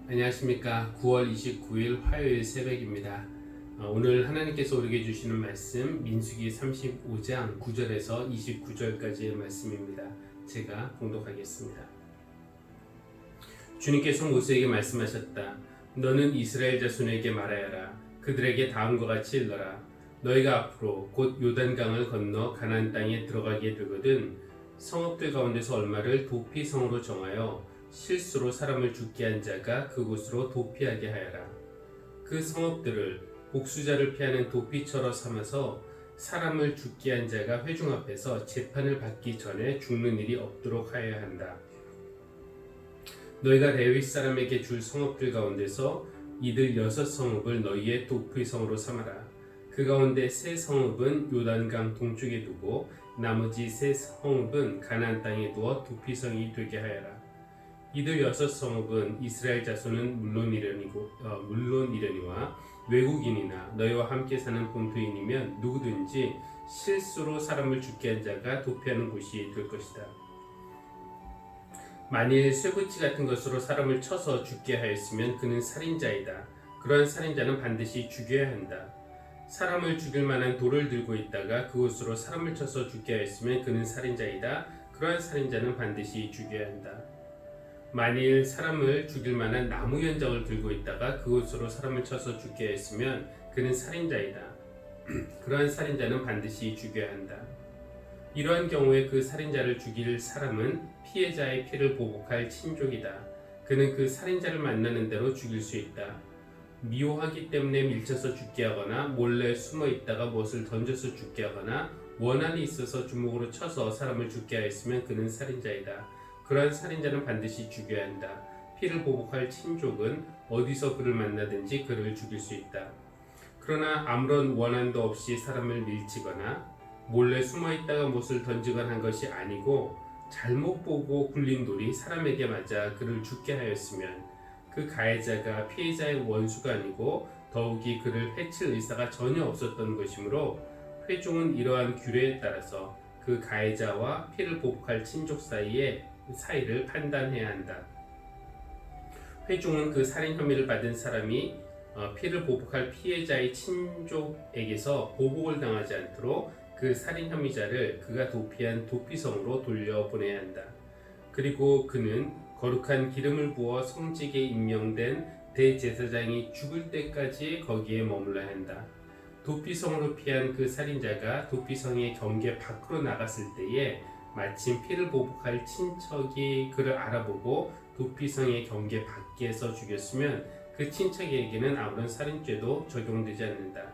안녕하십니까. 9월 29일 화요일 새벽입니다. 오늘 하나님께서 우리에게 주시는 말씀 민수기 35장 9절에서 29절까지의 말씀입니다. 제가 봉독하겠습니다. 주님께서 모세에게 말씀하셨다. 너는 이스라엘 자손에게 말하여라. 그들에게 다음과 같이 일러라. 너희가 앞으로 곧 요단강을 건너 가나안 땅에 들어가게 되거든 성읍들 가운데서 얼마를 도피성으로 정하여 실수로 사람을 죽게 한 자가 그곳으로 도피하게 하여라. 그 성읍들을 복수자를 피하는 도피처로 삼아서 사람을 죽게 한 자가 회중 앞에서 재판을 받기 전에 죽는 일이 없도록 하여야 한다. 너희가 레위 사람에게 줄 성읍들 가운데서 이들 6성읍을 너희의 도피성으로 삼아라. 그 가운데 3성읍은 요단강 동쪽에 두고 나머지 3성읍은 가나안 땅에 두어 도피성이 되게 하여라. 이들 6성읍은 이스라엘 자손은 물론이려니와 외국인이나 너희와 함께 사는 본토인이면 누구든지 실수로 사람을 죽게 한 자가 도피하는 곳이 될 것이다. 만일 쇠붙이 같은 것으로 사람을 쳐서 죽게 하였으면 그는 살인자이다. 그러한 살인자는 반드시 죽여야 한다. 사람을 죽일 만한 돌을 들고 있다가 그곳으로 사람을 쳐서 죽게 하였으면 그는 살인자이다. 그러한 살인자는 반드시 죽여야 한다. 만일 사람을 죽일 만한 나무 연장을 들고 있다가 그곳으로 사람을 쳐서 죽게 했으면 그는 살인자이다. 그러한 살인자는 반드시 죽여야 한다. 이러한 경우에 그 살인자를 죽일 사람은 피해자의 피를 보복할 친족이다. 그는 그 살인자를 만나는 대로 죽일 수 있다. 미워하기 때문에 밀쳐서 죽게 하거나 몰래 숨어 있다가 무엇을 던져서 죽게 하거나 원한이 있어서 주먹으로 쳐서 사람을 죽게 하였으면 그는 살인자이다. 그러한 살인자는 반드시 죽여야 한다. 피를 보복할 친족은 어디서 그를 만나든지 그를 죽일 수 있다. 그러나 아무런 원한도 없이 사람을 밀치거나 몰래 숨어있다가 못을 던지거나 한 것이 아니고 잘못 보고 굴린 돌이 사람에게 맞아 그를 죽게 하였으면 그 가해자가 피해자의 원수가 아니고 더욱이 그를 해칠 의사가 전혀 없었던 것이므로 회중은 이러한 규례에 따라서 그 가해자와 피를 보복할 친족 사이를 판단해야 한다. 회중은 그 살인 혐의를 받은 사람이 피를 보복할 피해자의 친족에게서 보복을 당하지 않도록 그 살인 혐의자를 그가 도피한 도피성으로 돌려보내야 한다. 그리고 그는 거룩한 기름을 부어 성직에 임명된 대제사장이 죽을 때까지 거기에 머물러야 한다. 도피성으로 피한 그 살인자가 도피성의 경계 밖으로 나갔을 때에 마침 피를 보복할 친척이 그를 알아보고 도피성의 경계 밖에서 죽였으면 그 친척에게는 아무런 살인죄도 적용되지 않는다.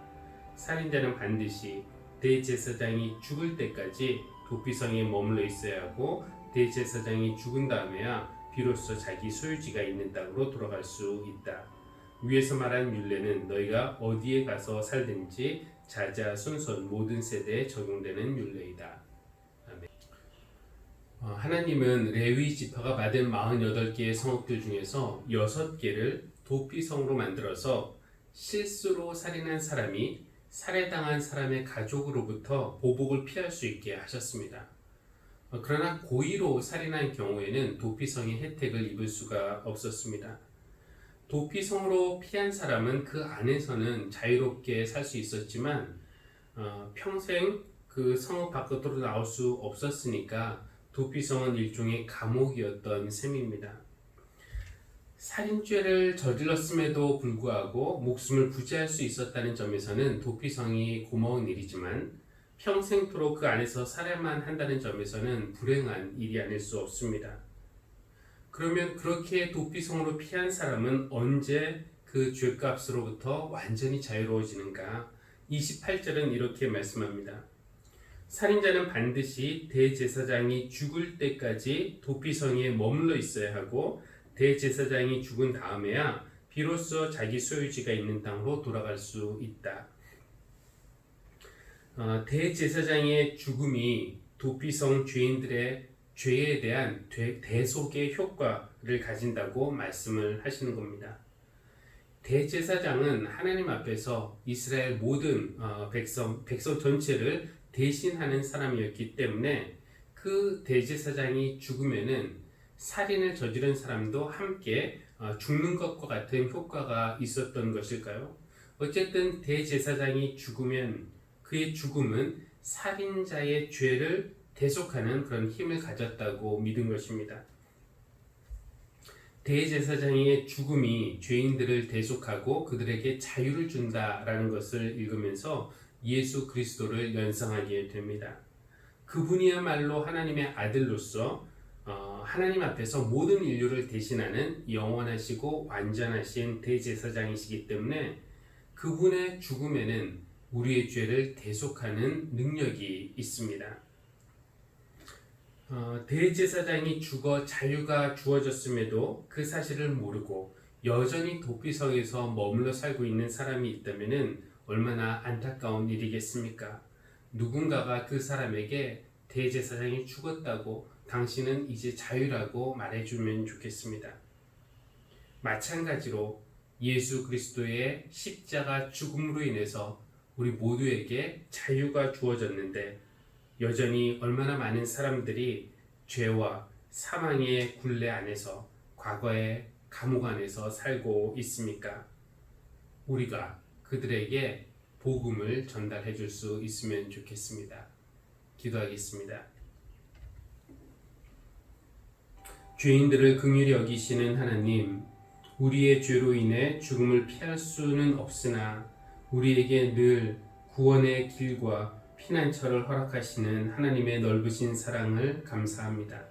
살인자는 반드시 대제사장이 죽을 때까지 도피성에 머물러 있어야 하고 대제사장이 죽은 다음에야 비로소 자기 소유지가 있는 땅으로 돌아갈 수 있다. 위에서 말한 율례는 너희가 어디에 가서 살든지 자자손손 모든 세대에 적용되는 율례이다. 하나님은 레위 지파가 받은 48개의 성읍들 중에서 6개를 도피성으로 만들어서 실수로 살인한 사람이 살해당한 사람의 가족으로부터 보복을 피할 수 있게 하셨습니다. 그러나 고의로 살인한 경우에는 도피성의 혜택을 입을 수가 없었습니다. 도피성으로 피한 사람은 그 안에서는 자유롭게 살 수 있었지만 평생 그 성읍 밖으로 나올 수 없었으니까 도피성은 일종의 감옥이었던 셈입니다. 살인죄를 저질렀음에도 불구하고 목숨을 부지할 수 있었다는 점에서는 도피성이 고마운 일이지만 평생토록 그 안에서 살아야만 한다는 점에서는 불행한 일이 아닐 수 없습니다. 그러면 그렇게 도피성으로 피한 사람은 언제 그 죄값으로부터 완전히 자유로워지는가? 28절은 이렇게 말씀합니다. 살인자는 반드시 대제사장이 죽을 때까지 도피성에 머물러 있어야 하고 대제사장이 죽은 다음에야 비로소 자기 소유지가 있는 땅으로 돌아갈 수 있다. 대제사장의 죽음이 도피성 죄인들의 죄에 대한 대속의 효과를 가진다고 말씀을 하시는 겁니다. 대제사장은 하나님 앞에서 이스라엘 모든 백성 전체를 대신하는 사람이었기 때문에 그 대제사장이 죽으면은 살인을 저지른 사람도 함께 죽는 것과 같은 효과가 있었던 것일까요? 어쨌든 대제사장이 죽으면 그의 죽음은 살인자의 죄를 대속하는 그런 힘을 가졌다고 믿은 것입니다. 대제사장의 죽음이 죄인들을 대속하고 그들에게 자유를 준다라는 것을 읽으면서 예수 그리스도를 연상하게 됩니다. 그분이야말로 하나님의 아들로서 하나님 앞에서 모든 인류를 대신하는 영원하시고 완전하신 대제사장이시기 때문에 그분의 죽음에는 우리의 죄를 대속하는 능력이 있습니다. 대제사장이 죽어 자유가 주어졌음에도 그 사실을 모르고 여전히 도피성에서 머물러 살고 있는 사람이 있다면 얼마나 안타까운 일이겠습니까? 누군가가 그 사람에게 대제사장이 죽었다고 당신은 이제 자유라고 말해주면 좋겠습니다. 마찬가지로 예수 그리스도의 십자가 죽음으로 인해서 우리 모두에게 자유가 주어졌는데 여전히 얼마나 많은 사람들이 죄와 사망의 굴레 안에서 과거의 감옥 안에서 살고 있습니까? 우리가 그들에게 복음을 전달해 줄 수 있으면 좋겠습니다. 기도하겠습니다. 죄인들을 긍휼히 여기시는 하나님, 우리의 죄로 인해 죽음을 피할 수는 없으나 우리에게 늘 구원의 길과 피난처를 허락하시는 하나님의 넓으신 사랑을 감사합니다.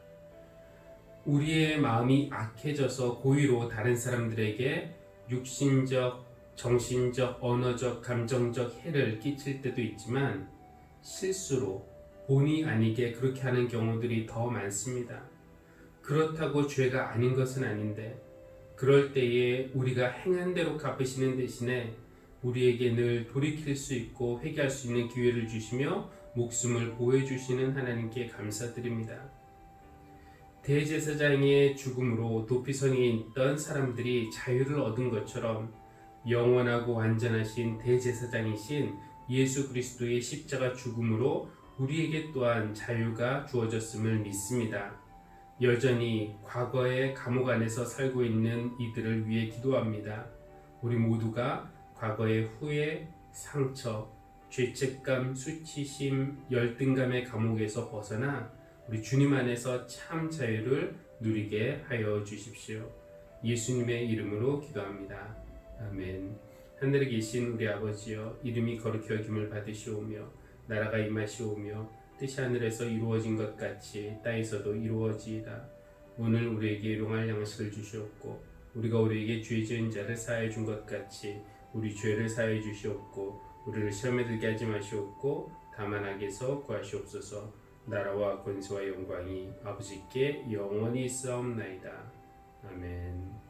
우리의 마음이 악해져서 고의로 다른 사람들에게 육신적, 정신적, 언어적, 감정적 해를 끼칠 때도 있지만 실수로 본의 아니게 그렇게 하는 경우들이 더 많습니다. 그렇다고 죄가 아닌 것은 아닌데 그럴 때에 우리가 행한 대로 갚으시는 대신에 우리에게 늘 돌이킬 수 있고 회개할 수 있는 기회를 주시며 목숨을 보호해 주시는 하나님께 감사드립니다. 대제사장의 죽음으로 도피성에 있던 사람들이 자유를 얻은 것처럼 영원하고 완전하신 대제사장이신 예수 그리스도의 십자가 죽음으로 우리에게 또한 자유가 주어졌음을 믿습니다. 여전히 과거의 감옥 안에서 살고 있는 이들을 위해 기도합니다. 우리 모두가 과거의 후회, 상처, 죄책감, 수치심, 열등감의 감옥에서 벗어나 우리 주님 안에서 참 자유를 누리게 하여 주십시오. 예수님의 이름으로 기도합니다. 아멘. 하늘에 계신 우리 아버지여, 이름이 거룩히 여김을 받으시오며 나라가 임하시오며 뜻이 하늘에서 이루어진 것 같이 땅에서도 이루어지이다. 오늘 우리에게 일용할 양식을 주시옵고 우리가 우리에게 죄 지은 자를 사하여 준 것 같이 우리 죄를 사하여 주시옵고 우리를 시험에 들게 하지 마시옵고 다만 악에서 구하시옵소서. 나라와 권세와 영광이 아버지께 영원히 있사옵나이다. 아멘.